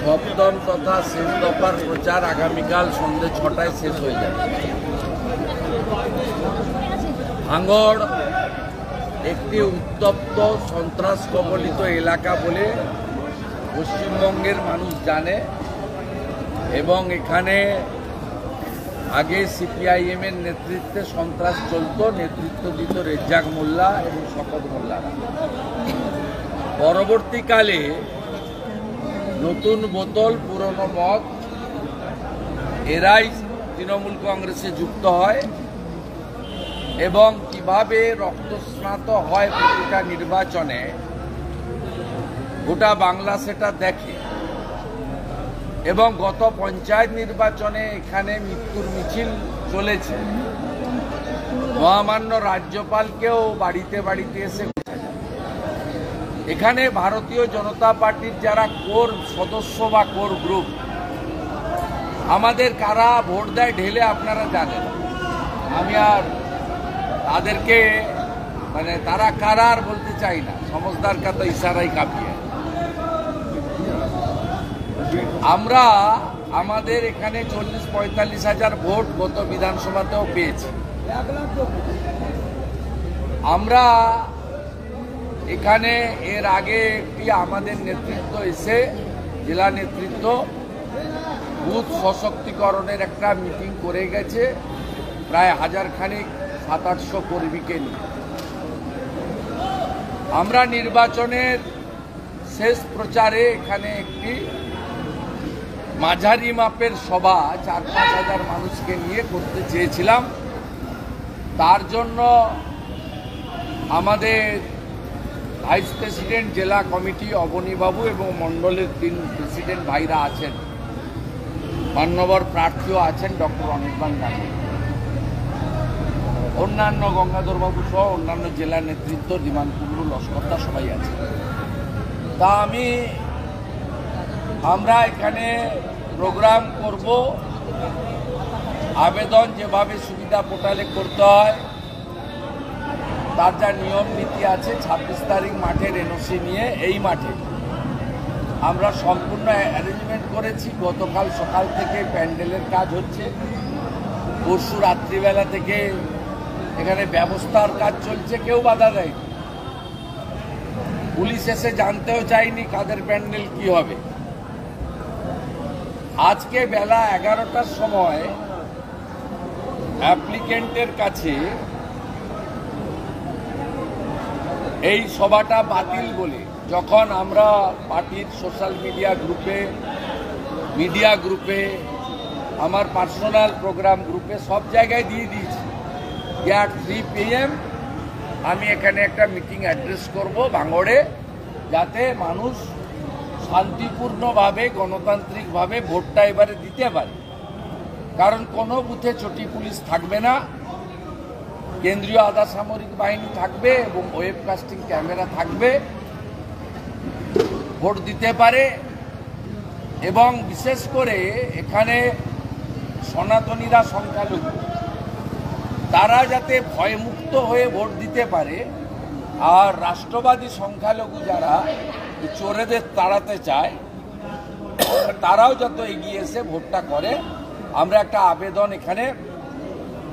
সপ্তম তথা শেষ দফার প্রচার আগামীকাল সন্ধ্যে ৬টায় শেষ হয়ে যাবে। ভাঙড় একটি উত্তপ্ত সন্ত্রাস কবলিত এলাকা বলে পশ্চিমবঙ্গের মানুষ জানে এবং এখানে আগে সিপিআইএমের নেতৃত্বে সন্ত্রাস চলত, নেতৃত্ব দিত রেজ্জাক মোল্লা এবং শকত মোল্লারা। পরবর্তীকালে নতুন বোতল পুরনো মদ এরাই তৃণমূল কংগ্রেসে যুক্ত হয় এবং কিভাবে রক্তস্নাত হয় প্রতিটা নির্বাচনে গোটা বাংলা সেটা দেখে এবং গত পঞ্চায়েত নির্বাচনে এখানে মৃত্যুর মিছিল চলেছে। মহামান্য রাজ্যপালকেও বাড়িতে বাড়িতে এসে এখানে ভারতীয় জনতা পার্টির যারা কোর সদস্য বা কোর গ্রুপ আমাদের কারা ভোট দেয় ঢেলে আপনারা জানেন। আমি আর তাদেরকে তারা কারা আর বলতে চাই না, সমঝদার কা তো ইশারাই কাফি। আমরা আমাদের এখানে ৪০-৪৫ হাজার ভোট গত বিধানসভাতেও পেয়েছি। আমরা এখানে এর আগে একটি আমাদের নেতৃত্ব এসে জেলা নেতৃত্ব বুথ সশক্তিকরণের একটা মিটিং করে গেছে প্রায় ১০০০ খানিক ৭০০ কর্মীকে নিয়ে। আমরা নির্বাচনের শেষ প্রচারে এখানে একটি মাঝারি মাপের সভা ৪-৫ হাজার মানুষকে নিয়ে করতে চেয়েছিলাম। তার জন্য আমাদের ভাইস প্রেসিডেন্ট জেলা কমিটি অবনীবাবু এবং মণ্ডলের ৩ প্রেসিডেন্ট ভাইরা আছেন, মান্যবর প্রার্থীও আছেন ডক্টর অনির্বাণ গান্ধী, অন্যান্য গঙ্গাধরবাবু সহ অন্যান্য জেলা নেতৃত্ব বিমান কুণ্ডু লস্করদা সবাই আছে। তা আমরা এখানে প্রোগ্রাম করব, আবেদন যেভাবে সুবিধা পোর্টালে করতে হয় তার যা নিয়ম নীতি আছে ২৬ তারিখ মাঠের এনওসি নিয়ে এই মাঠে আমরা সম্পূর্ণ অ্যারেঞ্জমেন্ট করেছি। গতকাল সকাল থেকে প্যান্ডেলের কাজ হচ্ছে, পরশু রাত্রিবেলা থেকে এখানে ব্যবস্থার কাজ চলছে, কেউ বাধা দেয়নি। পুলিশ এসে জানতেও চায়নি কাদের প্যান্ডেল কি হবে। আজকে বেলা ১১টার সময় অ্যাপ্লিকেন্টের কাছে এই সভাটা বাতিল বলে যখন আমরা পার্টির সোশ্যাল মিডিয়া গ্রুপে আমার পার্সোনাল প্রোগ্রাম গ্রুপে সব জায়গায় দিয়ে দিয়েছি যে 3 PM আমি এখানে একটা মিটিং অ্যাড্রেস করব ভাঙড়ে, যাতে মানুষ শান্তিপূর্ণভাবে গণতান্ত্রিকভাবে ভোটটা এবারে দিতে পারে। কারণ কোনো বুথে চটি পুলিশ থাকবে না, কেন্দ্রীয় আধা সামরিক বাহিনী থাকবে এবং ওয়েবকাস্টিং ক্যামেরা থাকবে, ভোট দিতে পারে। এবং বিশেষ করে এখানে সনাতনীরা সংখ্যালঘু, তারা যাতে ভয়মুক্ত হয়ে ভোট দিতে পারে, আর রাষ্ট্রবাদী সংখ্যালঘু যারা চোরেদের তাড়াতে চায় তারাও যত এগিয়ে এসে ভোটটা করে। আমরা একটা আবেদন এখানে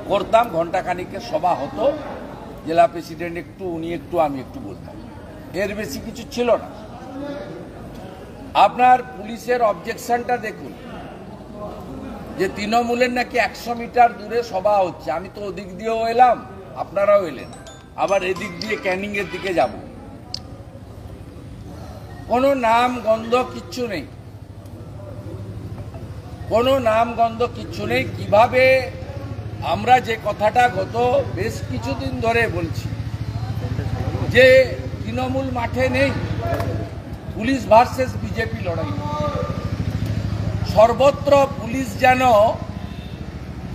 করতাম, ঘণ্টাখানিকের সভা হতো, জেলা প্রেসিডেন্ট একটু, উনি একটু, আমি একটু বলতাম, এর বেশি কিছু ছিল না। আপনার পুলিশের অবজেকশনটা দেখুন যে তৃণমূলের নাকি ১০০ মিটার দূরে সভা হচ্ছে। আমি তো ওদিক দিয়েও এলাম, আপনারাও এলেন, আবার এদিক দিয়ে ক্যানিংয়ের দিকে যাব। কোনো নাম গন্ধ কিচ্ছু নেই, কোনো নাম গন্ধ কিচ্ছু নেই। কিভাবে আমরা যে কথাটা গত বেশ কিছুদিন ধরে বলছি যে তৃণমূল মাঠে নেই, পুলিশ ভার্সেস বিজেপি লড়াই, সর্বত্র পুলিশ যেন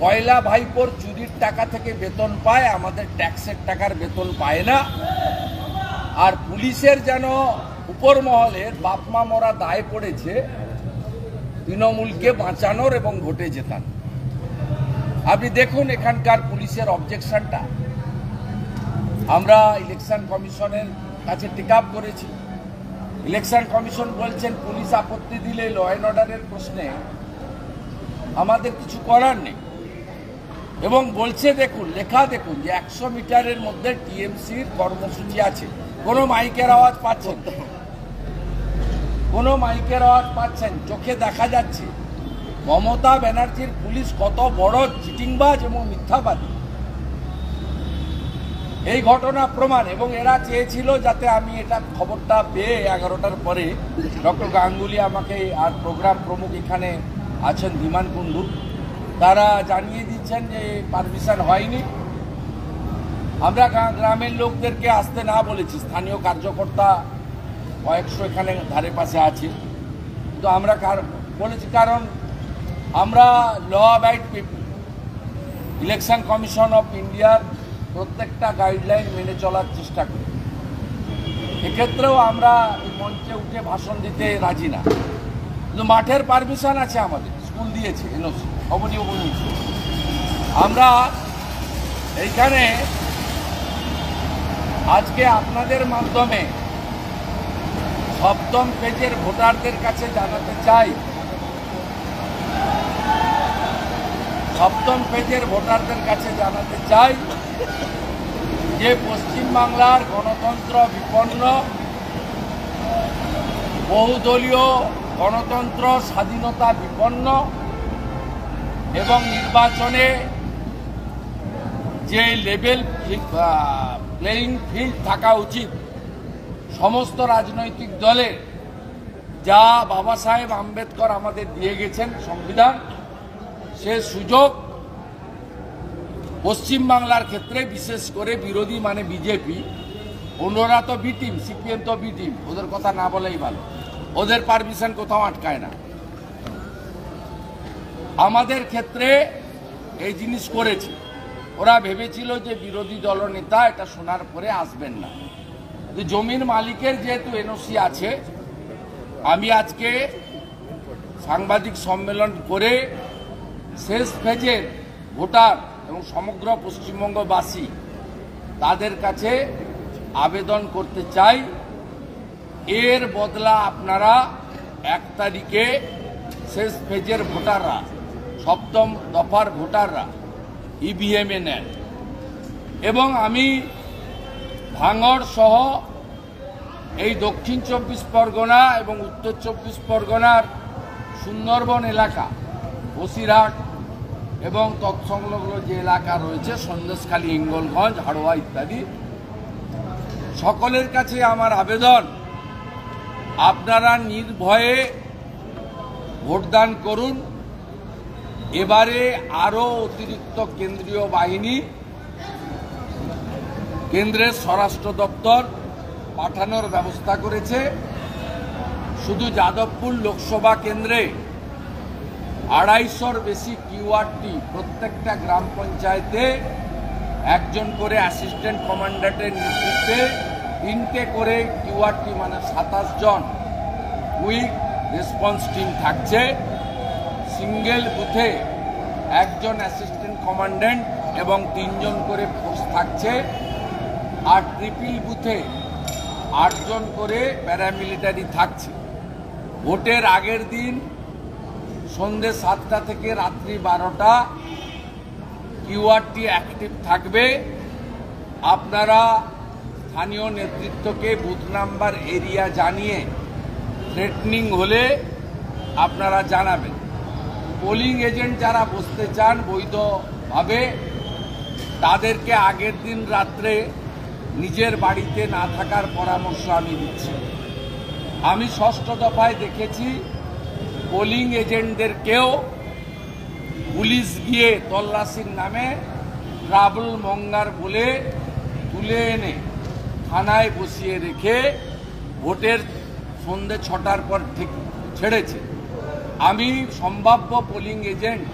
পয়লা ভাইপোর চুরির টাকা থেকে বেতন পায়, আমাদের ট্যাক্সের টাকার বেতন পায় না। আর পুলিশের যেন উপর মহলের বাপমা মরা দায় পড়েছে তৃণমূলকে বাঁচানোর এবং ভোটে জেতান। আপনি দেখুন এখানকার পুলিশের অবজেকশনটা আমরা ইলেকশন কমিশনের কাছে টেক আপ করেছি। ইলেকশন কমিশন বলছেন পুলিশ আপত্তি দিলে ল অ্যান্ড অর্ডারের প্রশ্নে আমাদের কিছু করার নেই, এবং বলছে দেখুন লেখা দেখুন যে 100 মিটারের মধ্যে টিএমসির কর্মসূচি আছে। কোনো মাইকের আওয়াজ পাচ্ছেন, কোনো মাইকের আওয়াজ পাচ্ছেন, চোখে দেখা যাচ্ছে মমতা ব্যানার্জির পুলিশ কত বড় চিটিংবাজ এবং মিথ্যাবাদী। এই ঘটনা প্রমাণ, এবং এরা চেয়েছিল যাতে আমি এটা খবরটা পেয়ে 11টার পরে ডক্টর গাঙ্গুলি আমাকে আর প্রোগ্রাম প্রমুখ এখানে আছেন ধীমান কুণ্ডু, তারা জানিয়ে দিচ্ছেন যে পারমিশন হয়নি। আমরা গ্রামের লোকদেরকে আসতে না বলেছি, স্থানীয় কার্যকর্তা কয়েকশো এখানে ধারে পাশে আছে, কিন্তু আমরা বলেছি কারণ আমরা law abide people, election commission of ইন্ডিয়ার প্রত্যেকটা গাইডলাইন মেনে চলার চেষ্টা করি। এক্ষেত্রেও আমরা এই মঞ্চে উঠে ভাষণ দিতে রাজি না, কিন্তু মাঠের পারমিশন আছে, আমাদের স্কুল দিয়েছে এনওসি খবরই বলছি। আমরা এইখানে আজকে আপনাদের মাধ্যমে সপ্তম পেজের ভোটারদের কাছে জানাতে চাই, সপ্তম পেজের ভোটারদের কাছে জানাতে চাই যে পশ্চিমবাংলার গণতন্ত্র বিপন্ন, বহুদলীয় গণতন্ত্র স্বাধীনতা বিপন্ন, এবং নির্বাচনে যে লেভেল প্লেয়িং ফিল্ড থাকা উচিত সমস্ত রাজনৈতিক দলের, যা বাবা সাহেব আম্বেদকর আমাদের দিয়ে গেছেন সংবিধান, সে সুযোগ পশ্চিমবাংলার ক্ষেত্রে বিশেষ করে বিরোধী মানে বিজেপি, অন্যরা তো বি টিম, সিপিএম তো বি টিম, ওদের কথা না বলেই ভালো, ওদের পারমিশন কোথাও আটকায় না। আমাদের ক্ষেত্রে এই জিনিস করেছে, ওরা ভেবেছিল যে বিরোধী দলনেতা এটা শোনার পরে আসবেন না। জমির মালিকের যেহেতু এনওসি আছে, আমি আজকে সাংবাদিক সম্মেলন করে শেষ ফেজের ভোটার এবং সমগ্র পশ্চিমবঙ্গবাসী তাদের কাছে আবেদন করতে চাই, এর বদলা আপনারা 1 তারিখে শেষ ফেজের ভোটাররা, সপ্তম দফার ভোটাররা ইভিএমে নেন। এবং আমি ভাঙড় সহ এই দক্ষিণ 24 পরগনা এবং উত্তর 24 পরগনার সুন্দরবন এলাকা, বসিরহাট এবং তৎসংলগ্ন যে এলাকা রয়েছে সন্দেশখালী, হিঙ্গলগঞ্জ, হাড়োয়া ইত্যাদি, সকলের কাছে আমার আবেদন, আপনারা নির্ভয়ে ভোটদান করুন। এবারে আরও অতিরিক্ত কেন্দ্রীয় বাহিনী, কেন্দ্রের স্বরাষ্ট্র দপ্তর পাঠানোর ব্যবস্থা করেছে। শুধু যাদবপুর লোকসভা কেন্দ্রে 250-র বেশি কিউআরটি, প্রত্যেকটা গ্রাম পঞ্চায়েতে একজন করে অ্যাসিস্ট্যান্ট কমান্ড্যান্টের নেতৃত্বে 3টে করে কিউআরটি, মানে 27 জন কুইক রেসপন্স টিম থাকছে। সিঙ্গেল বুথে একজন অ্যাসিস্ট্যান্ট কমান্ড্যান্ট এবং 3 জন করে ফোর্স থাকছে, আর ট্রিপল বুথে 8 জন করে প্যারামিলিটারি থাকছে। ভোটের আগের দিন সন্ধ্যে 7টা থেকে রাত্রি 12টা কিউআরটি অ্যাক্টিভ থাকবে। আপনারা স্থানীয় নেতৃত্বকে বুথ নাম্বার, এরিয়া জানিয়ে থ্রেটনিং হলে আপনারা জানাবেন। পোলিং এজেন্ট যারা বসতে চান বৈধভাবে, তাদেরকে আগের দিন রাত্রে নিজের বাড়িতে না থাকার পরামর্শ আমি দিচ্ছি। আমি 6ষ্ঠ দফায় দেখেছি পোলিং এজেন্টদেরকেও পুলিশ গিয়ে তল্লাশির নামে ট্রাভেল মঙ্গার বলে তুলে এনে থানায় বসিয়ে রেখে ভোটের সন্ধ্যে 6টার পর ঠিক ছেড়েছে। আমি সম্ভাব্য পোলিং এজেন্ট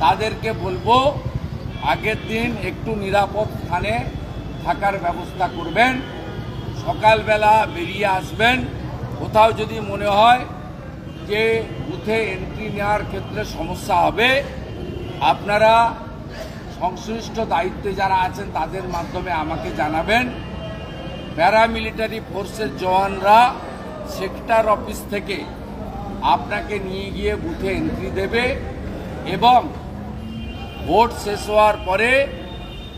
তাদেরকে বলবো আগের দিন একটু নিরাপদ স্থানে থাকার ব্যবস্থা করবেন, সকালবেলা বেরিয়ে আসবেন। কোথাও যদি মনে হয় যে বুথে এন্ট্রি নেওয়ার ক্ষেত্রে সমস্যা হবে, আপনারা সংশ্লিষ্ট দায়িত্বে যারা আছেন তাদের মাধ্যমে আমাকে জানাবেন। প্যারামিলিটারি ফোর্সের জওয়ানরা সেক্টর অফিস থেকে আপনাকে নিয়ে গিয়ে বুথে এন্ট্রি দেবে এবং ভোট শেষ হওয়ার পরে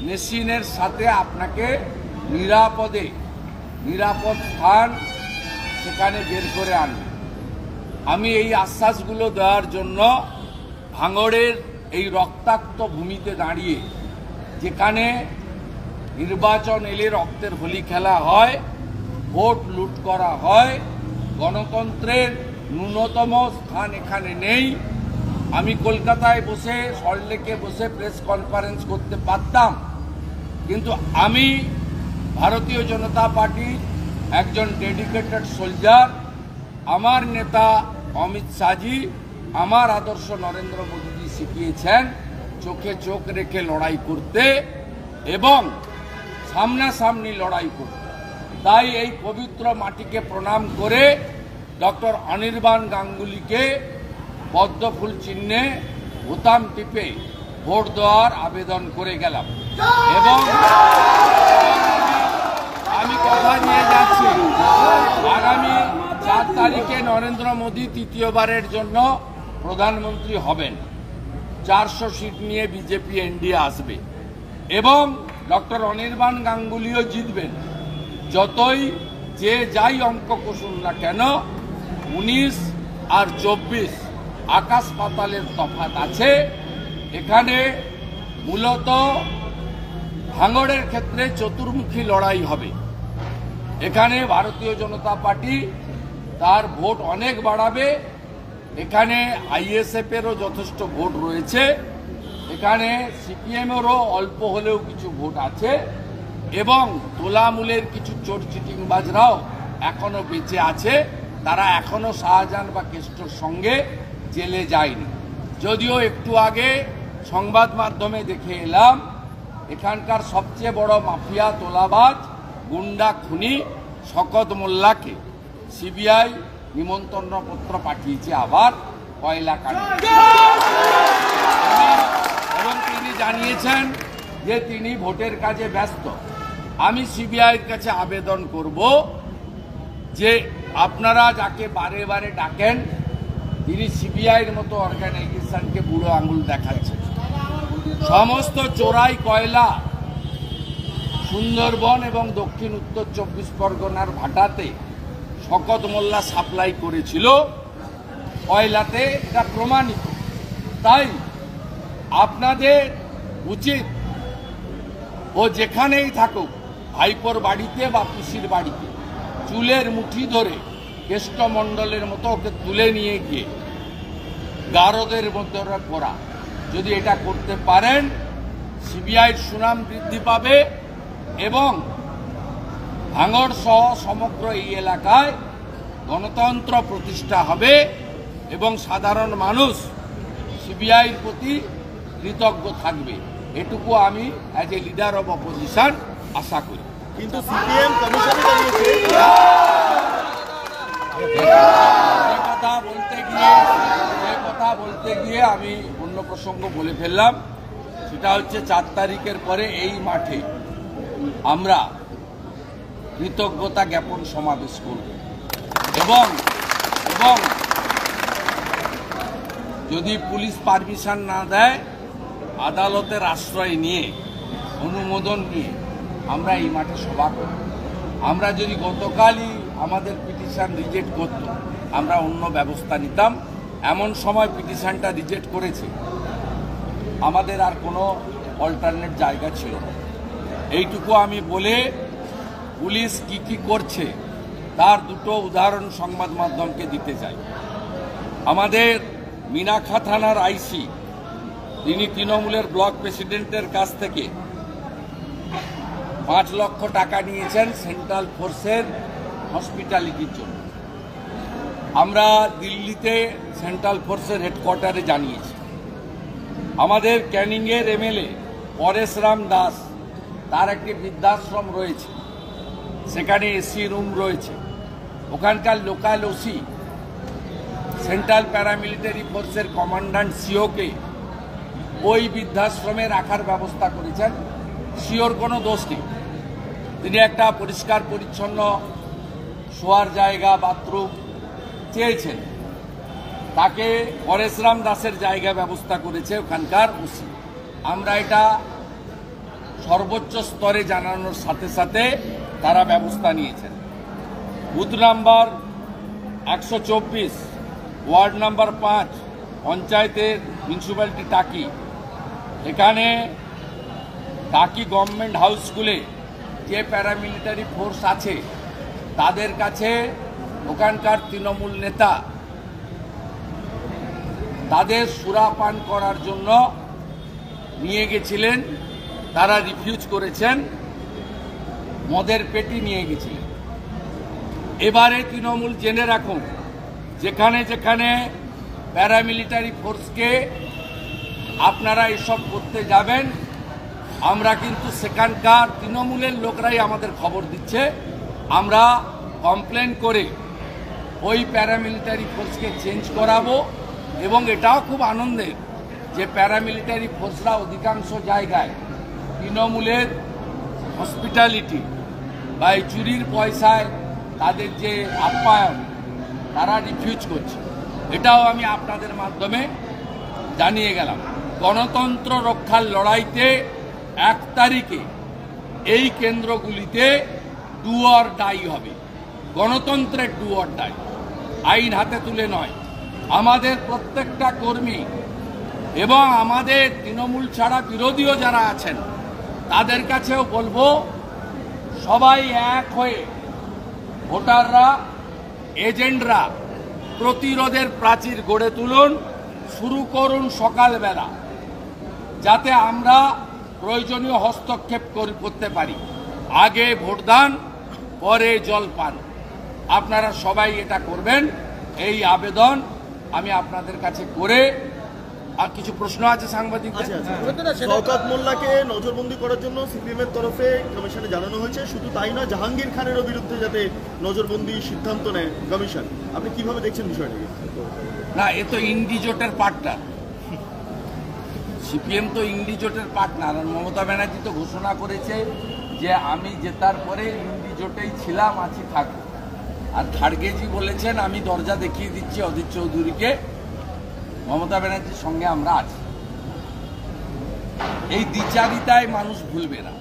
মেশিনের সাথে আপনাকে নিরাপদ স্থান সেখানে বের করে আনবে। আমি এই আশ্বাসগুলো দেওয়ার জন্য ভাঙড়ের এই রক্তাক্ত ভূমিতে দাঁড়িয়ে, যেখানে নির্বাচন এলে রক্তের হোলি খেলা হয়, ভোট লুট করা হয়, গণতন্ত্রের ন্যূনতম স্থান এখানে নেই। আমি কলকাতায় বসে, সল্টলেকে বসে প্রেস কনফারেন্স করতে পারতাম, কিন্তু আমি ভারতীয় জনতা পার্টির একজন ডেডিকেটেড সোলজার, আমার নেতা অমিত শাহজি, আমার আদর্শ নরেন্দ্র মোদীজি শিখিয়েছেন চোখে চোখ রেখে লড়াই করতে এবং সামনাসামনি লড়াই করতে। তাই এই পবিত্র মাটিকে প্রণাম করে ডক্টর অনির্বাণ গাঙ্গুলিকে পদ্মফুল চিহ্নে বোতাম টিপে ভোট দেওয়ার আবেদন করে গেলাম এবং আমি কথা দিয়ে যাচ্ছি, আগামী 4 তারিখে নরেন্দ্র মোদী তৃতীয়বারের জন্য প্রধানমন্ত্রী হবেন। 400 সিট নিয়ে বিজেপি এনডিএ আসবে এবং ডক্টর অনির্বাণ গাঙ্গুলিও জিতবেন। যতই যে যাই অঙ্ক কষুন না কেন, 19 আর 24 আকাশ পাতালের তফাৎ আছে। এখানে মূলত ভাঙড়ের ক্ষেত্রে চতুর্মুখী লড়াই হবে। এখানে ভারতীয় জনতা পার্টি তার ভোট অনেক বাড়াবে, এখানে আইএসএফ এরও যথেষ্ট ভোট রয়েছে, এখানে সিপিএমেরও অল্প হলেও কিছু ভোট আছে এবং তোলামূলের কিছু চোর চিটিংবাজরাও এখনো বেঁচে আছে। তারা এখনো শাহজাহান বা কেষ্টর সঙ্গে জেলে যায়নি। যদিও একটু আগে সংবাদ মাধ্যমে দেখে এলাম এখানকার সবচেয়ে বড় মাফিয়া, তোলাবাজ, গুন্ডা, খুনি শকত মোল্লাকে সিবিআই নিমন্ত্রণপত্র পাঠিয়েছে আবার কয়লা কাণ্ডে এবং তিনি জানিয়েছেন যে তিনি ভোটের কাজে ব্যস্ত। আমি সিবিআইয়ের কাছে আবেদন করব যে আপনারা যাকে বারে বারে ডাকেন, তিনি সিবিআইয়ের মতো অর্গানাইজেশনকে বুড়ো আঙুল দেখাচ্ছেন। সমস্ত চোরাই কয়লা সুন্দরবন এবং দক্ষিণ উত্তর 24 পরগনার ভাটাতে শকত মোল্লা সাপ্লাই করেছিল কয়লাতে, এটা প্রমাণিত। তাই আপনাদের উচিত ও যেখানেই থাকুক, ভাইপোর বাড়িতে বা পিসির বাড়িতে, চুলের মুঠি ধরে কেষ্টমণ্ডলের মতো ওকে তুলে নিয়ে গিয়ে গারদের মধ্যে করা। যদি এটা করতে পারেন, সিবিআইয়ের সুনাম বৃদ্ধি পাবে এবং ভাঙড় সহ সমগ্র এই এলাকায় গণতন্ত্র প্রতিষ্ঠা হবে এবং সাধারণ মানুষ সিবিআইয়ের প্রতি কৃতজ্ঞ থাকবে। এটুকু আমি as a leader of opposition আশা করি। কিন্তু সিপিএম কমিশনে কথা বলতে গিয়ে আমি অন্য প্রসঙ্গ বলে ফেললাম। সেটা হচ্ছে 4 তারিখের পরে এই মাঠে আমরা কৃতজ্ঞতা জ্ঞাপন সমাবেশ করব এবং যদি পুলিশ পারমিশন না দেয়, আদালতের আশ্রয় নিয়ে, অনুমোদন নিয়ে আমরা এই মাঠে সভা করব। আমরা যদি গতকালই আমাদের পিটিশন রিজেক্ট করত, আমরা অন্য ব্যবস্থা নিতাম। এমন সময় পিটিশনটা রিজেক্ট করেছে, আমাদের আর কোনো অল্টারনেট জায়গা ছিল না। এইটুকু আমি বলে পুলিশ কি করছে তার দুটো উদাহরণ সংবাদ মাধ্যমকে দিতে চাই। আমাদের মিনাখা থানার আইসি, তিনি তৃণমূলের ব্লক প্রেসিডেন্টের কাছ থেকে 5 লক্ষ টাকা নিয়েছেন সেন্ট্রাল ফোর্সের হসপিটালিটির জন্য। আমরা দিল্লিতে সেন্ট্রাল ফোর্সের হেডকোয়ার্টারে জানিয়েছি। আমাদের ক্যানিংয়ের এমএলএ পরেশরাম দাস, তার একটি বৃদ্ধাশ্রম রয়েছে, সেখানে এসি রুম রয়েছে। ওখানকার লোকাল ওসি সেন্ট্রাল প্যারামিলিটারি ফোর্সের কমান্ড্যান্ট সিওকে ওই বৃদ্ধাশ্রমে রাখার ব্যবস্থা করেছেন। সিওর কোনো দোষ নেই, তিনি একটা পরিষ্কার পরিচ্ছন্ন শোয়ার জায়গা, বাথরুম চেয়েছেন, তাকে পরেশরাম দাসের জায়গা ব্যবস্থা করেছে ওখানকার ওসি। আমরা এটা সর্বোচ্চ স্তরে জানানোর সাথে সাথে তারা ব্যবস্থা নিয়েছেন। বুথ নাম্বার 124, ওয়ার্ড নাম্বার 5, পঞ্চায়েতের মিউনিসিপ্যালিটি টাকি, এখানে টাকি গভর্নমেন্ট হাউস স্কুলে যে প্যারামিলিটারি ফোর্স আছে তাদের কাছে ওখানকার তৃণমূল নেতা তাদের সুরাপান করার জন্য নিয়ে গেছিলেন, তারা রিফিউজ করেছেন, মদের পেটি নিয়ে গেছিলেন। এবারে তৃণমূল জেনে রাখুন, যেখানে যেখানে প্যারামিলিটারি ফোর্সকে আপনারা এসব করতে যাবেন, আমরা কিন্তু সেখানকার তৃণমূলের লোকরাই আমাদের খবর দিচ্ছে, আমরা কমপ্লেন করে ওই প্যারামিলিটারি ফোর্সকে চেঞ্জ করাবো। এবং এটাও খুব আনন্দের যে প্যারামিলিটারি ফোর্সরা অধিকাংশ জায়গায় তৃণমূলের হসপিটালিটি বা এই চুরির পয়সায় তাদের যে আপ্যায়ন তারা রিফিউজ করছে। এটাও আমি আপনাদের মাধ্যমে জানিয়ে গেলাম। গণতন্ত্র রক্ষার লড়াইতে 1 তারিখে এই কেন্দ্রগুলিতে ডু অর ডাই হবে। গণতন্ত্রের ডু অর ডাই, আইন হাতে তুলে নয়। আমাদের প্রত্যেকটা কর্মী এবং আমাদের তৃণমূল ছাড়া বিরোধীও যারা আছেন তাদের কাছেও বলবো, সবাই এক হয়ে ভোটাররা, এজেন্টরা প্রতিরোধের প্রাচীর গড়ে তুলুন, শুরু করুন সকালবেলা, যাতে আমরা প্রয়োজনীয় হস্তক্ষেপ করতে পারি। আগে ভোটদান, পরে জলপান। আপনারা সবাই এটা করবেন, এই আবেদন আমি আপনাদের কাছে করে। আর কিছু প্রশ্ন আছে সাংবাদিকদের? শওকত মোল্লাকে নজরবন্দি করার জন্য সিপিএম এর তরফে কমিশনে জানানো হয়েছে। শুধু তাই নয়, জাহাঙ্গীর খানেরও বিরুদ্ধে যাতে নজরবন্দি সিদ্ধান্ত নেয় কমিশন। আপনি কিভাবে দেখছেন বিষয়টাকে? না, এ তো ইন্ডিজোটের পার্টনার, সিপিএম তো ইন্ডিজোটের পার্টনার। আর মমতা ব্যানার্জি তো ঘোষণা করেছে যে আমি জেতার পরে ইন্ডিজোটেই ছিলাম, আছি, থাকবো। আর খাড়গেজি বলেছেন আমি দরজা দেখিয়ে দিচ্ছি অধীর চৌধুরীকে, মমতা ব্যানার্জির সঙ্গে আমরা আছি। এই দ্বিচারিতায় মানুষ ভুলবে না,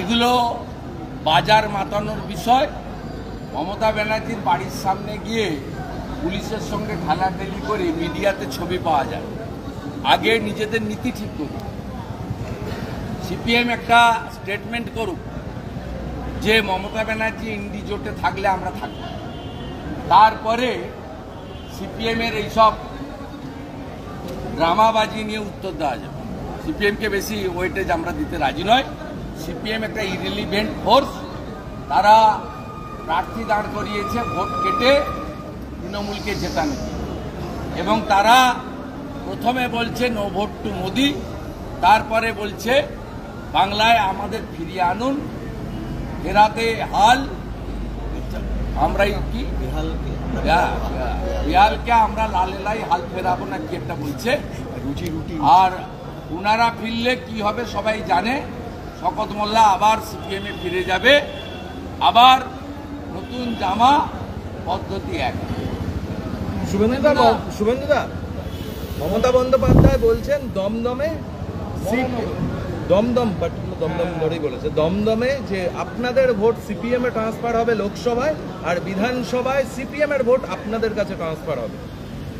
এগুলো বাজার মাতানোর বিষয়। মমতা ব্যানার্জির বাড়ির সামনে গিয়ে পুলিশের সঙ্গে ঠেলাঠেলি করে মিডিয়াতে ছবি পাওয়া যায়। আগে নিজেদের নীতি ঠিক করুক। সিপিএম একটা স্টেটমেন্ট করুক যে মমতা ব্যানার্জি ইন্ডিজোটে থাকলে আমরা থাকব, তারপরে সিপিএমের এইসব ড্রামাবাজি নিয়ে উত্তর দেওয়া যাবে। সিপিএমকে বেশি ওয়েটেজ আমরা দিতে রাজি নয়। সিপিএম একটা ইরিলিভেন্ট ফোর্স, তারা প্রার্থী দাঁড় করিয়েছে ভোট কেটে তৃণমূলকে জেতানো, এবং তারা প্রথমে বলছে নো ভোট টু মোদি, তারপরে বলছে বাংলায় আমাদের ফিরিয়ে আনুন, ফেরাতে হাল আমরাই কি বিহালকে আমরা লালেলাই হাল ফেরাবো না কি একটা বলছে। আর উনারা ফিরলে কি হবে সবাই জানে। শওকত মোল্লা আবার সিপিএমে ফিরে যাবে, আবার নতুন জামা, পদ্ধতি এক। শুভেন্দুদা, মমতা বন্দ্যোপাধ্যায় বলছেন দমদমে ধরেই বলেছে, দমদমে যে আপনাদের ভোট সিপিএম এ ট্রান্সফার হবে লোকসভায়, আর বিধানসভায় সিপিএম এর ভোট আপনাদের কাছে ট্রান্সফার হবে।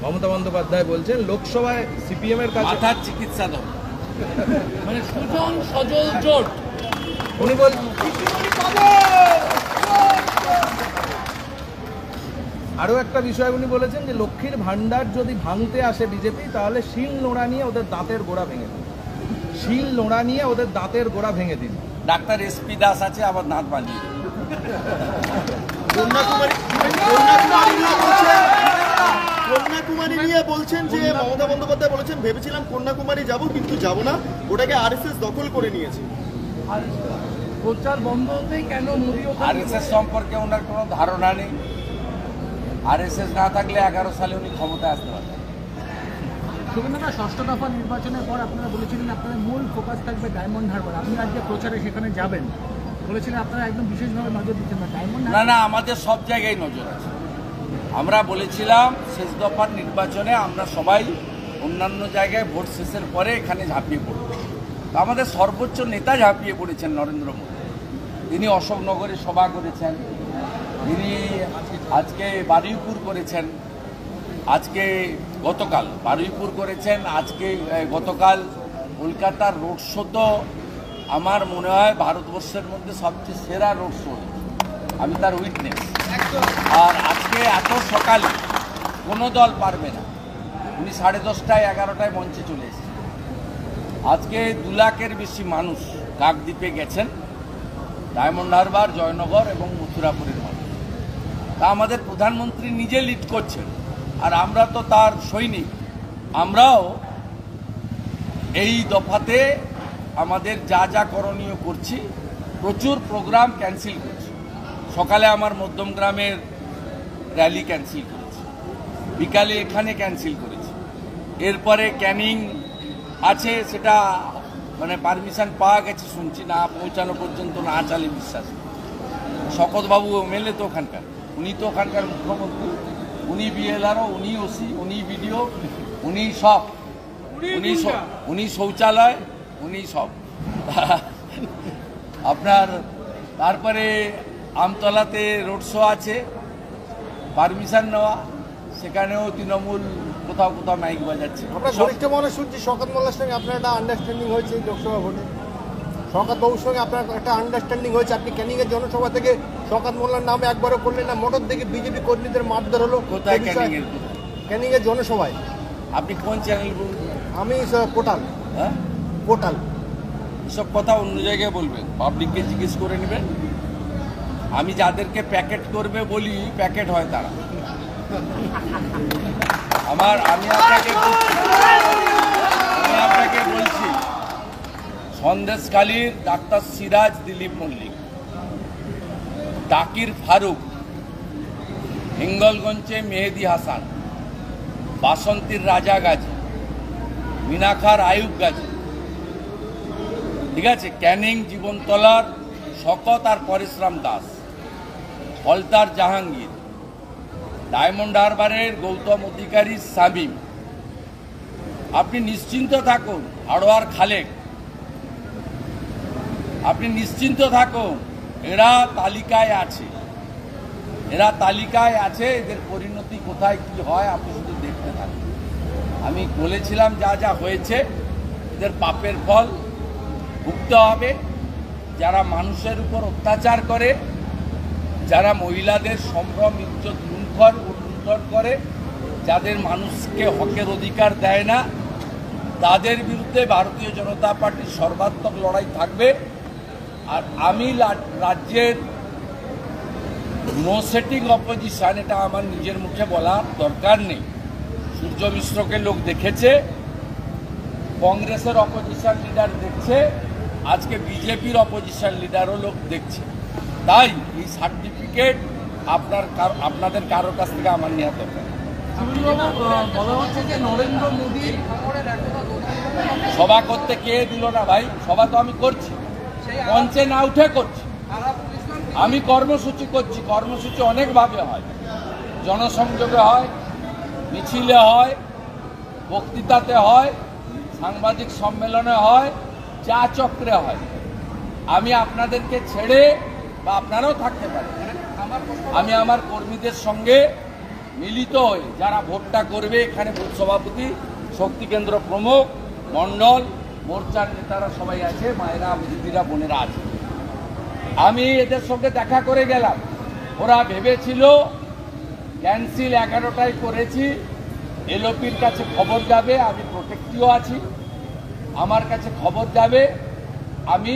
মমতা বন্দ্যোপাধ্যায় বলছেন লোকসভায় সিপিএম এর কাছে মাথার চিকিৎসা দাও, মানে সুজন সজল জোট। উনি বলছেন আরও একটা বিষয়, উনি বলেছেন যে লক্ষ্মীর ভান্ডার যদি ভাঙতে আসে বিজেপি, তাহলে শিল নোড়া নিয়ে ওদের দাঁতের গোড়া ভেঙে দিন, শিল নোড়া নিয়ে ওদের দাঁতের গোড়া ভেঙে দিন। ডাক্তার এসপি দাস আছে, আবার দাঁত বাঁধিয়ে কন্যাকুমারী নিয়ে বলছেন যে মমতা বন্দ্যোপাধ্যায় বলেছেন ভেবেছিলাম কন্যাকুমারী যাব, কিন্তু যাব না, ওটাকে আরএসএস দখল করে নিয়েছে। প্রচার বন্ধ হতেই কেন মোদি আরএসএস সম্পর্কে ওনার কোনো ধারণা নেই। আরএসএস না থাকলে 11 সালে উনি ক্ষমতায় আসতে পারতেন। শুভেন্দুদা, ষষ্ঠ দফা নির্বাচনের পর আপনারা বলেছিলেন আপনাদের মূল ফোকাস থাকবে ডায়মন্ড হারবার। আপনি আজকে প্রচারে সেখানে যাবেন, বলেছিলেন আপনারা একদম বিশেষভাবে নজর দিচ্ছেন না ডায়মন্ড না না, আমাদের সব জায়গায় নজর আছে। আমরা বলেছিলাম শেষ দফার নির্বাচনে আমরা সবাই অন্যান্য জায়গায় ভোট শেষের পরে এখানে ঝাঁপিয়ে পড়ব। তো আমাদের সর্বোচ্চ নেতা ঝাঁপিয়ে পড়েছেন নরেন্দ্র মোদী। তিনি অশোকনগরে সভা করেছেন, তিনি আজকে বারুইপুর করেছেন, আজকে গতকাল বারুইপুর করেছেন, আজকে গতকাল কলকাতার রোড শো তো আমার মনে হয় ভারতবর্ষের মধ্যে সবচেয়ে সেরা রোড শো, আমি তার উইটনেস। আর আজকে এত সকালে কোনো দল পারবে না, উনি 10:30টায় 11টায় মঞ্চে চলে এসেছেন। আজকে 2 লাখের বেশি মানুষ কাকদ্বীপে গেছেন, ডায়মন্ড হারবার, জয়নগর এবং মথুরাপুরের মানুষ। তা আমাদের প্রধানমন্ত্রী নিজে লিড করছেন, আর আমরা তো তার সৈনিক। আমরাও এই দফাতে আমাদের যা যা করণীয় করছি, প্রচুর প্রোগ্রাম ক্যান্সেল করছি। সকালে আমার মধ্যমগ্রামের র্যালি ক্যান্সেল করেছি, বিকালে এখানে ক্যান্সেল করেছি। এরপরে ক্যানিং আছে, সেটা মানে পারমিশন পাওয়া গেছে শুনছি, না পৌঁছানো পর্যন্ত না চালে বিশ্বাস। শপথবাবু এমএলএ তো ওখানকার, উনি তো ওখানকার মুখ্যমন্ত্রী, উনি বিএলআরও, উনি ওসি, উনি বিডিও, উনি সব, উনি শৌচালয়, উনি সব। আপনার তারপরে আমতলাতে রোড শো আছে, পারমিশন নেওয়া, সেখানেও তৃণমূল কোথাও কোথাও মাইক বাজাচ্ছে। আমরা গরিষ্ঠ মনে শুনছি শওকত মোল্লার সঙ্গে আপনার একটা আন্ডারস্ট্যান্ডিং হয়েছে এই লোকসভা ভোটে। শওকত বাবুর সঙ্গে আপনার একটা আন্ডারস্ট্যান্ডিং হয়েছে, আপনি ক্যানিংয়ের জনসভা থেকে শওকত মোল্লার নামে একবারও করলেন না, মোটর থেকে বিজেপি কর্মীদের মারধর হলো কোথায় ক্যানিংয়ের? ক্যানিংয়ের জনসভায়। আপনি কোন চ্যানেল বলুন? আমি পোর্টাল। হ্যাঁ, পোর্টাল। এসব কথা অন্য জায়গায় বলবেন, পাবলিককে জিজ্ঞেস করে নেবেন। আমি যাদেরকে প্যাকেট করবে বলি, প্যাকেট হয় তারা। আমি আপনাকে বলছি, সন্দেশখালীর ডাক্তার সিরাজ দিলীপ মল্লিক, ডাকির ফারুক, হিঙ্গলগঞ্জে মেহেদি হাসান, বাসন্তীর রাজা গাজী, মিনাখার আয়ুব গাজী, ঠিক আছে, ক্যানিং জীবনতলার শকত আর পরেশরাম দাস, ফলতার জাহাঙ্গীর, ডায়মন্ড হারবারের গৌতম অধিকারী শামীম। আপনি নিশ্চিন্ত থাকুন, হাড়োয়ার খালেক, আপনি নিশ্চিন্ত থাকুন, এরা তালিকায় আছে, এদের পরিণতি কোথায় কি হয় আপনি শুধু দেখতে থাকুন। আমি বলেছিলাম যা যা হয়েছে, এদের পাপের ফল ভুগতে হবে। যারা মানুষের উপর অত্যাচার করে, যারা মহিলাদের সম্ভ্রম ইজ্জত লুণ্ঠন করে, যাদের মানুষকে হকের অধিকার দেয় না, তাদের বিরুদ্ধে ভারতীয় জনতা পার্টির সর্বাত্মক লড়াই থাকবে। আর আমি রাজ্যের নো সেটিং অপোজিশন, এটা আমার নিজের মুখে বলার দরকার নেই। সূর্য মিশ্রকে লোক দেখেছে, কংগ্রেসের অপোজিশন লিডার দেখছে, আজকে বিজেপির অপোজিশন লিডারও লোক দেখছে। তাই এই সার্টিফিকেট আপনাদের কারোর কাছ থেকে আমার নেওয়া দরকার। বলা হচ্ছে যে নরেন্দ্র মোদী সভা করতে কে দিল না ভাই? সভা তো আমি করছি, মঞ্চে না উঠে করছি। আমি কর্মসূচি করছি, কর্মসূচি অনেকভাবে হয়, জনসংযোগে হয়, মিছিলে হয়, বক্তৃতাতে হয়, সাংবাদিক সম্মেলনে হয়, চা চক্রে হয়। আমি আপনাদেরকে ছেড়ে, বা আপনারাও থাকতে পারেন, আমি আমার কর্মীদের সঙ্গে মিলিত হয়ে যারা ভোটটা করবে, এখানে বুথ সভাপতি, শক্তি কেন্দ্র প্রমুখ, মণ্ডল, মোর্চার নেতারা সবাই আছে, মায়েরা, দিদিরা, বোনেরা আছে। আমি এদের সঙ্গে দেখা করে গেলাম, ওরা ভেবেছিল ক্যান্সেল 11টায় করেছি, এলওপির কাছে খবর যাবে, আমি প্রোটেক্টিও আছি, আমার কাছে খবর যাবে, আমি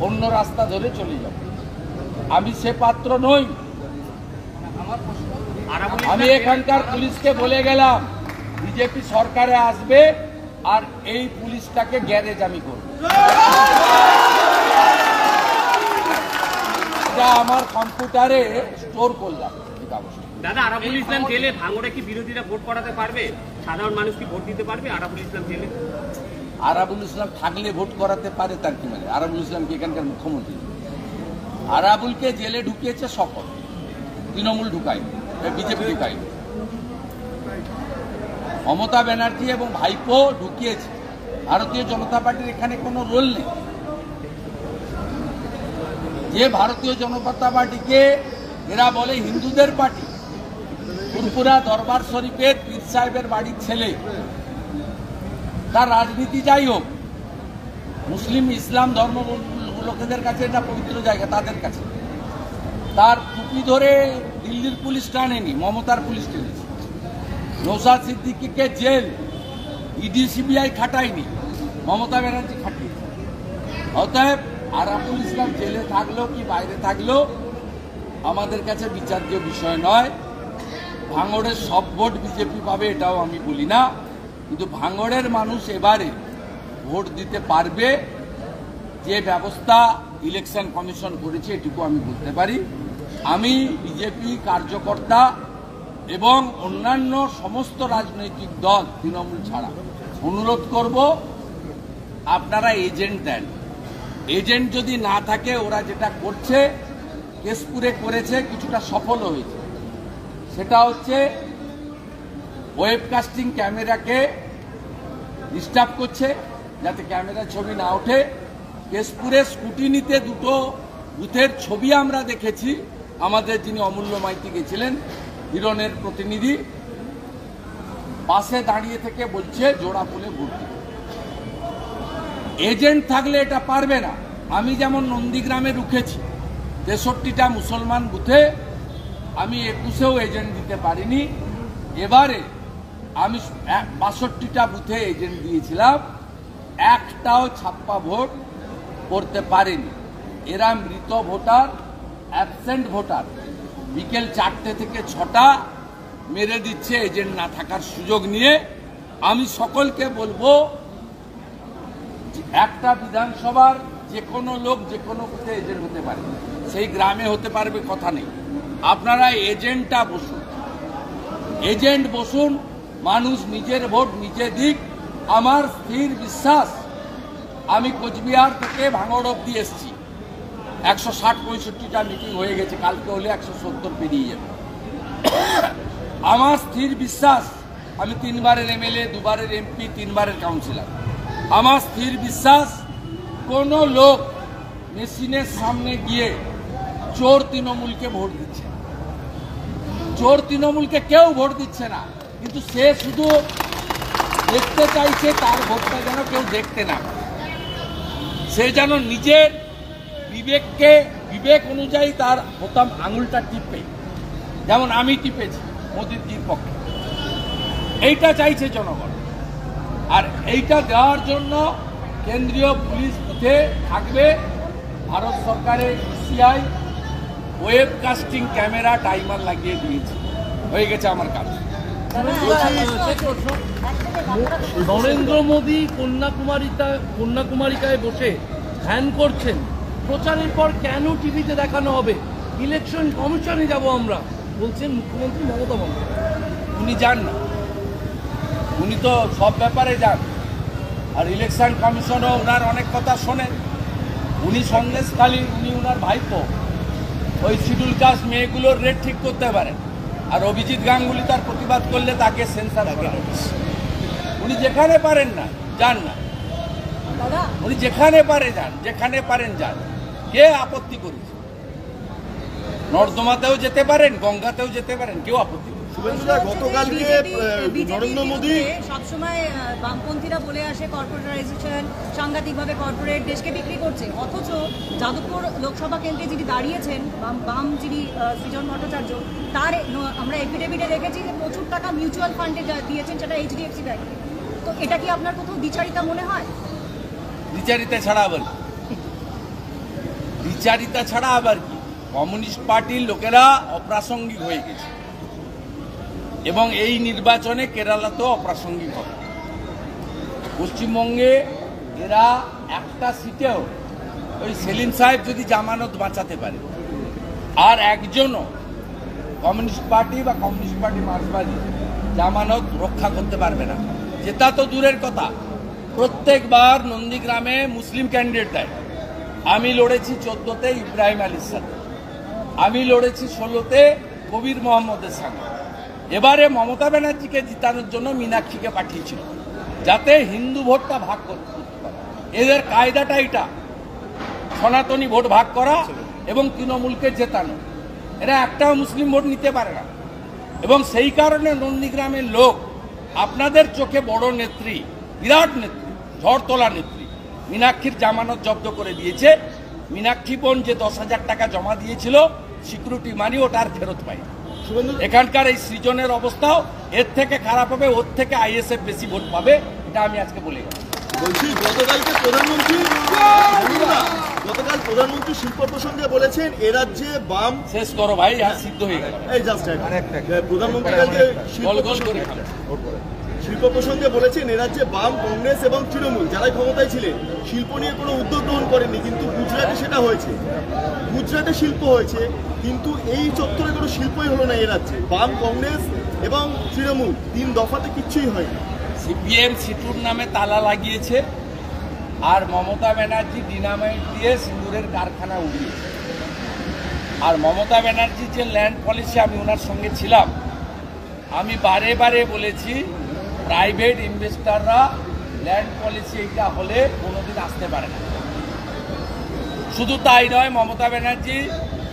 অন্য রাস্তা ধরে চলে যাব। আমি সে পাত্র নই। আমি এখানকার পুলিশকে বলে গেলাম, বিজেপি সরকারে আসবে আর এই পুলিশটাকে গ্যারেজ আমি করব। এটা আমার কম্পিউটারে স্টোর করলাম। দাদা, আরাবুল ইসলাম জেলে ভাঙড়ে কি বিরোধীরা ভোট করাতে পারবে? সাধারণ মানুষ কি ভোট দিতে পারবে আরাবুল ইসলাম জেলে? আরাবুল ইসলাম থাকলে ভোট করাতে পারে তার কি মানে? আরাবুল ইসলাম কি এখানকার মুখ্যমন্ত্রী? আরাবুলকে জেলে ঢুকিয়েছে সকল, তৃণমূল ঢুকায়নি, বিজেপি ঢুকায়নি। মমতা ব্যানার্জি এবং ভাইপো ঢুকিয়েছে। ভারতীয় জনতা পার্টির এখানে কোনো রোল নেই। যে ভারতীয় জনতা পার্টিকে এরা বলে হিন্দুদের পার্টি, ফুরফুরা দরবার শরীফের পীর সাহেবের বাড়ির ছেলে, তার রাজনীতি যাই হোক, মুসলিম ইসলাম ধর্ম লোকেদের কাছে এটা পবিত্র জায়গা, তাদের কাছে তার টুপি ধরে দিল্লির পুলিশ টানেনি, মমতার পুলিশ টেনেছে। নৌসাদ সিদ্দিকীকে জেল ইডি সিবিআই খাটায়নি, মমতা ব্যানার্জি খাটিয়েছে। অতএব আরাবুল ইসলাম জেলে থাকলেও কি বাইরে থাকলেও আমাদের কাছে বিচার্য বিষয় নয়। ভাঙড়ের সব ভোট বিজেপি পাবে এটাও আমি বলি না, কিন্তু ভাঙড়ের মানুষ এবারে ভোট দিতে পারবে। যে ব্যবস্থা ইলেকশন কমিশন করেছে এটুকু আমি বলতে পারি। আমি বিজেপি কার্যকর্তা এবং অন্যান্য সমস্ত রাজনৈতিক দল তৃণমূল ছাড়া অনুরোধ করব, আপনারা এজেন্ট দেন। এজেন্ট যদি না থাকে, ওরা যেটা করছে কেশপুরে করেছে, কিছুটা সফল হয়েছে। সেটা হচ্ছে ওয়েবকাস্টিং ক্যামেরাকে ডিস্টার্ব করছে যাতে ক্যামেরা ছবি না ওঠে। কেশপুরে স্কুটিনিতে দুটো বুথের ছবি আমরা দেখেছি। আমাদের যিনি অমূল্য মাইতি গেছিলেন, হিরণের প্রতিনিধি, পাশে দাঁড়িয়ে থেকে বলছে জোড়া ফুলে ভোট দিতে। এজেন্ট থাকলে এটা পারবে না। আমি যেমন নন্দীগ্রামে রুখেছি 63টা মুসলমান বুথে, আমি 21এও এজেন্ট দিতে পারিনি। এবারে আমি 62টা বুথে এজেন্ট দিয়েছিলাম, একটাও ছাপ্পা ভোট করতে পারেনি। এরা মৃত ভোটার, অ্যাবসেন্ট ভোটার বিকেল 4টে থেকে 6টা মেরে দিচ্ছে এজেন্ট না থাকার সুযোগ নিয়ে। আমি সকলকে বলবো, একটা বিধানসভার যে কোনো লোক যে কোনো বুথে এজেন্ট হতে পারে, সেই গ্রামে হতে পারবে কথা নেই। আপনারা এজেন্টটা বসুন, এজেন্ট বসুন, মানুষ নিজের ভোট নিজে দিক। আমার স্থির বিশ্বাস, আমি কোচবিহার থেকে ভাঙড় অব্দি এসছি, 160-65টা মিটিং হয়ে গেছে, কালকে হলে 170 পেরিয়ে যাবে। আমার স্থির বিশ্বাস, আমি 3বারের এমএলএ, 2বারের এমপি, 3বারের কাউন্সিলর। আমার স্থির বিশ্বাস, কোনো লোক মেশিনের সামনে গিয়ে চোর তৃণমূলকে ভোট দিচ্ছে না। চোর তৃণমূলকে কেউ ভোট দিচ্ছে না, কিন্তু সে শুধু দেখতে চাইছে তার ভোটটা যেন কেউ দেখতে না পারে। সে যেন নিজের বিবেক অনুযায়ী তার বোতাম আঙুলটা টিপে, যেমন আমি টিপেছি মোদিজির পক্ষে। এইটা চাইছে জনগণ। আর এইটা দেওয়ার জন্য কেন্দ্রীয় পুলিশ বুথে থাকবে, ভারত সরকারের ইসিআই ওয়েবকাস্টিং ক্যামেরা টাইমার লাগিয়ে দিয়েছে, হয়ে গেছে আমার কাজ। নরেন্দ্র মোদী কন্যাকুমারিকায় বসে ধ্যান করছেন, প্রচারের পর কেন টিভিতে দেখানো হবে? ইলেকশন কমিশনে যাব আমরা, বলছেন মুখ্যমন্ত্রী মমতা বন্দ্যোপাধ্যায়। উনি যান না, উনি তো সব ব্যাপারে যান। আর ইলেকশন কমিশনও ওনার অনেক কথা শোনেন। উনি সন্দেশখালী, উনি ওনার ভাইপো, ওই শিডিউল কাস্ট মেয়েগুলোর রেট ঠিক করতে পারেন। আর অভিজিৎ গাঙ্গুলি তার প্রতিবাদ করলে তাকে সেন্সার করা হবে। উনি যেখানে পারেন না যান না, উনি যেখানে পারে যান, যেখানে পারেন যান। কে আপত্তি করেছে? নর্দমাতেও যেতে পারেন, গঙ্গাতেও যেতে পারেন, কেউ আপত্তি করে। শুভেন্দুদা, গতকালকে নরেন্দ্র মোদী সবসময় বামপন্থীরা বলে আসে কর্পোরেটাইজেশন, সাংঘাতিকভাবে কর্পোরেট দেশকে বিক্রি করছে, অথচ যাদবপুর লোকসভা কেন্দ্রে যিনি দাঁড়িয়েছেন বাম যিনি সৃজন ভট্টাচার্য, তার আমরা এফিডেভিটে দেখেছি যে প্রচুর টাকা মিউচুয়াল ফান্ডে দিয়েছেন, সেটা এইচডিএফসি ব্যাংকে। তো এটা কি আপনার কোথাও দ্বিচারিতা মনে হয়? দ্বিচারিতা ছাড়া আবার কি? দ্বিচারিতা ছাড়া আবার কি? কমিউনিস্ট পার্টির লোকেরা অপ্রাসঙ্গিক হয়ে গেছে এবং এই নির্বাচনে কেরালাতেও অপ্রাসঙ্গিক হবে। পশ্চিমবঙ্গে এরা একটা সিটেও ওই সেলিম সাহেব যদি জামানত বাঁচাতে পারে, আর একজনও কমিউনিস্ট পার্টি বা কমিউনিস্ট পার্টি মার্ক্সবাদী জামানত রক্ষা করতে পারবে না। জেতা তো দূরের কথা, প্রত্যেকবার নন্দীগ্রামে মুসলিম ক্যান্ডিডেট দেয়। আমি লড়েছি 14তে ইব্রাহিম আলীর সাথে, আমি লড়েছি 16তে কবির মোহাম্মদের সঙ্গে। এবারে মমতা ব্যানার্জিকে জিতানোর জন্য মীনাক্ষীকে পাঠিয়েছিল যাতে হিন্দু ভোটটা ভাগ করতে পারে। এদের কায়দাটা এটা, সনাতনী ভোট ভাগ করা এবং তৃণমূলকে জেতানো। এরা একটাও মুসলিম ভোট নিতে পারে না এবং সেই কারণে নন্দীগ্রামের লোক আপনাদের চোখে বড় নেত্রী, বিরাট নেত্রী, ঝড় তোলা নেত্রী মীনাক্ষীর জামানত জব্দ করে দিয়েছে। মীনাক্ষী বোন যে 10,000 টাকা জমা দিয়েছিল সিকিউরিটি মানি, ওটা আর ফেরত পাই। এখানকার এই সৃজনের অবস্থাও এর থেকে খারাপ হবে, ওর থেকে আইএসএফ বেশি ভোট পাবে, এটা আমি আজকে বলে গেলাম। বলছি গতকাল প্রধানমন্ত্রী শিল্প প্রসঙ্গে বলেছেন এ রাজ্যে বাম, শেষ করো ভাই, আর সিদ্ধ হয়ে গেল। এই জাস্ট প্রধানমন্ত্রী কালকে শিল্প প্রসঙ্গে বলেছেন এ রাজ্যে বাম, কংগ্রেস এবং তৃণমূল যারাই ক্ষমতায় ছিলেন শিল্প নিয়ে কোনো উদ্যোগ গ্রহণ করেননি, কিন্তু গুজরাটে সেটা হয়েছে। গুজরাটে শিল্প হয়েছে কিন্তু এই চত্বরে কোনো শিল্পই হলো না এ রাজ্যে। বাম, কংগ্রেস এবং তৃণমূল 3 দফাতে কিচ্ছুই হয়নি। সিপিএম সিটুর নামে তালা লাগিয়েছে আর মমতা ব্যানার্জি ডিনামাইট দিয়ে সিন্দুরের কারখানা উড়িয়েছে। আর মমতা ব্যানার্জির যে ল্যান্ড পলিসি, আমি ওনার সঙ্গে ছিলাম, আমি বারে বারে বলেছি প্রাইভেট ইনভেস্টাররা ল্যান্ড পলিসি এইটা হলে কোনোদিন আসতে পারে না। শুধু তাই নয়, মমতা ব্যানার্জি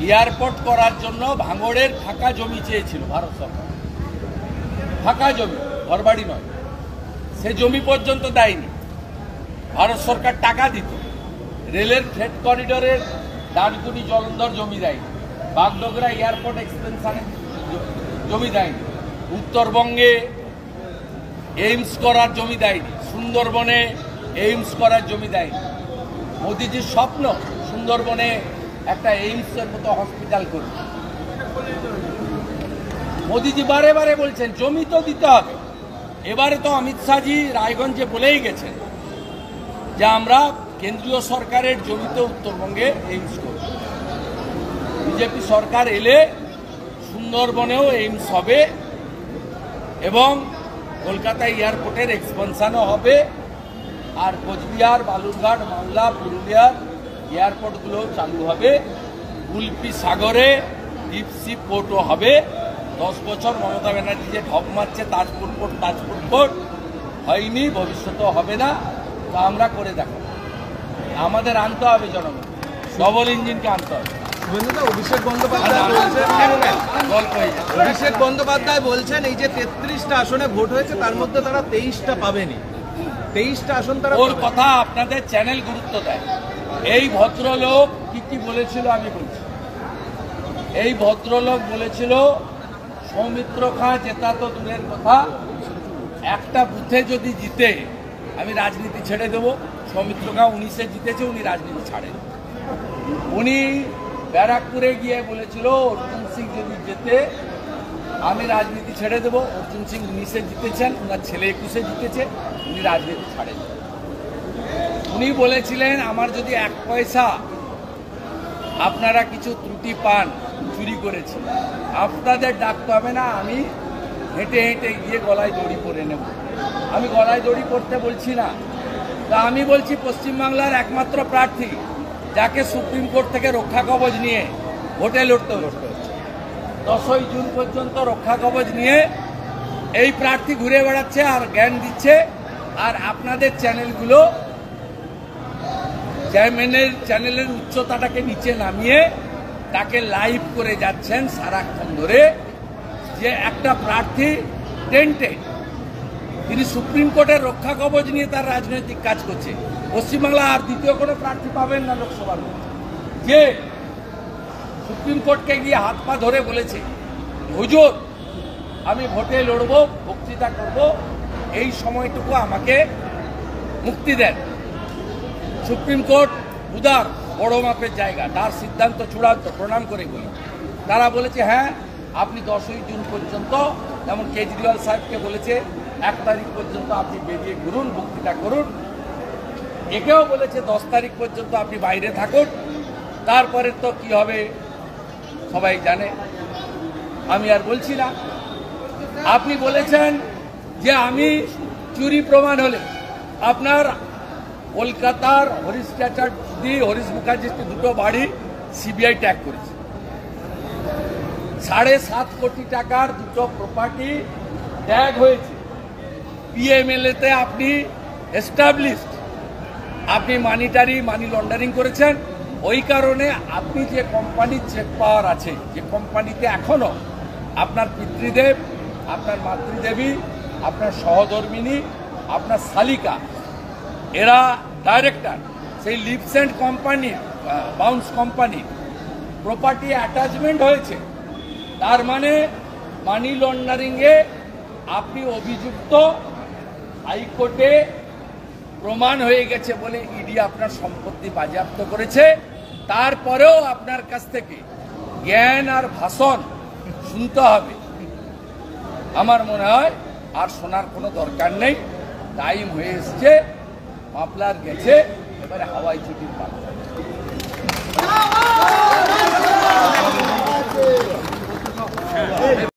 এয়ারপোর্ট করার জন্য ভাঙড়ের ফাঁকা জমি চেয়েছিল ভারত সরকার, ফাঁকা জমি, ঘরবাড়ি নয়। সে জমি পর্যন্ত দেয়নি, ভারত সরকার টাকা দিত। রেলের ফ্রেট করিডোরের ডানকুনি জলন্ধর জমি দেয়নি, বাগডোগরা এয়ারপোর্ট এক্সটেনশনে জমি দেয়নি, উত্তরবঙ্গে এইমস করার জমি দেয়নি, সুন্দরবনে এইমস করার জমি দেয়নি। মোদিজির স্বপ্ন সুন্দরবনে একটা এইমসের মতো হসপিটাল করবে। মোদিজি বারে বারে বলছেন জমি তো দিতে হবে। এবারে তো অমিত শাহজি রায়গঞ্জে বলেই গেছেন যে আমরা কেন্দ্রীয় সরকারের জমিতে উত্তরবঙ্গে এইমস করব। বিজেপি সরকার এলে সুন্দরবনেও এইমস হবে এবং কলকাতা এয়ারপোর্টের এক্সপেনশনও হবে, আর কোচবিহার, বালুরঘাট, মালদা, পুরুলিয়ার এয়ারপোর্টগুলো চালু হবে। উল্পি সাগরে ডিপ সি পোর্টও হবে। 10 বছর মমতা ব্যানার্জি যে ঢপ মারছে তাজপুর পোর্ট হয়নি, ভবিষ্যতেও হবে না, তা আমরা করে দেখাবো। আমাদের আনতে হবে জনগণ, ডবল ইঞ্জিনকে আনতে হবে। অভিষেক বন্দ্যোপাধ্যায় বলছেন এই যে 33টা আসনে ভোট হয়েছে তার মধ্যে তারা 23টা পাবেনি, 23টা আসন তারা। ওর কথা আপনাদের চ্যানেল গুরুত্ব দেয়। এই ভদ্রলোক কি বলেছিল আমি বলছি। এই ভদ্রলোক বলেছিল সৌমিত্র খাঁ জেতা তো দূরের কথা, একটা বুথে যদি জিতে আমি রাজনীতি ছেড়ে দেবো। সৌমিত্র খাঁ 19-এ জিতেছে, উনি রাজনীতি ছাড়েন। উনি ব্যারাকপুরে গিয়ে বলেছিল অর্জুন সিং যদি জেতে আমি রাজনীতি ছেড়ে দেবো। অর্জুন সিং 19-এ জিতেছেন, ওনার ছেলে 21-এ জিতেছে, উনি রাজনীতি ছাড়েন। উনি বলেছিলেন আমার যদি 1 পয়সা আপনারা কিছু ত্রুটি পান, চুরি করেছি, আপনাদের ডাকতে হবে না, আমি হেঁটে হেঁটে গিয়ে গলায় দড়ি পরে নেব। আমি গলায় দড়ি পরতে বলছি না, তা আমি বলছি পশ্চিমবাংলার একমাত্র প্রার্থী যাকে সুপ্রিম কোর্ট থেকে রক্ষা কবচ নিয়ে ভোটে লড়তে হচ্ছে, 10ই জুন পর্যন্ত রক্ষা কবচ নিয়ে এই প্রার্থী ঘুরে বেড়াচ্ছে আর জ্ঞান দিচ্ছে। আর আপনাদের চ্যানেলগুলো চ্যানেলের উচ্চতাটাকে নিচে নামিয়ে তাকে লাইভ করে যাচ্ছেন সারাক্ষণ ধরে যে একটা প্রার্থী টেন্টে, তিনি সুপ্রিম কোর্টের রক্ষা কবচ নিয়ে তার রাজনৈতিক কাজ করছে। পশ্চিমবাংলা আর দ্বিতীয় কোনো প্রার্থী পাবেন না লোকসভার, যে সুপ্রিম কোর্টকে গিয়ে হাত পা ধরে বলেছে হুজুর আমি ভোটে লড়ব, বক্তৃতা করব, এই সময়টুকু আমাকে মুক্তি দেন। সুপ্রিম কোর্ট উদার, বড় মাপের জায়গা, তার সিদ্ধান্ত চূড়ান্ত, প্রণাম করে বলি। তারা বলেছে হ্যাঁ আপনি 10ই জুন পর্যন্ত, যেমন কেজরিওয়াল সাহেবকে বলেছে 1 তারিখ পর্যন্ত আপনি বেরিয়ে ঘুরুন, বক্তৃতা করুন। একেও বলেছে 10 তারিখ পর্যন্ত আপনি বাইরে থাকুন, তারপরে তো কি হবে সবাই জানে, আমি আর বলছি না। আপনি বলেছেন যে আমি চুরি প্রমাণ হলে আপনার কলকাতার হরিশ চ্যাটার্জি, হরিশ মুখার্জির দুটো বাড়ি সিবিআই ট্যাগ করেছে। 7.5 কোটি টাকার দুটো প্রপার্টি ট্যাগ হয়েছে। পিএমএলএতে আপনি এস্টাবলিশড, আপনি মানি লন্ডারিং করেছেন। ওই কারণে আপনি যে কোম্পানির চেক পাওয়ার আছে, যে কোম্পানিতে এখনো আপনার পিতৃদেব, আপনার মাতৃদেবী, আপনার সহধর্মিনী, আপনার শালিকা, এরা ডাইরেক্টর, সেই লিপসেন্ট কোম্পানির, বাউন্স কোম্পানির প্রপার্টি অ্যাটাচমেন্ট হয়েছে। তার মানে মানি লন্ডারিংয়ে আপনি অভিযুক্ত, হাইকোর্টে প্রমাণ হয়ে গেছে বলে ইডি আপনার সম্পত্তি বাজেয়াপ্ত করেছে। তারপরেও আপনার কাছ থেকে জ্ঞান আর ভাষণ শুনতে হবে। আমার মনে হয় আর শোনার কোনো দরকার নেই, টাইম হয়ে এসছে, মাফলার গেছে, এবারে হাওয়াই ছুটির পালা।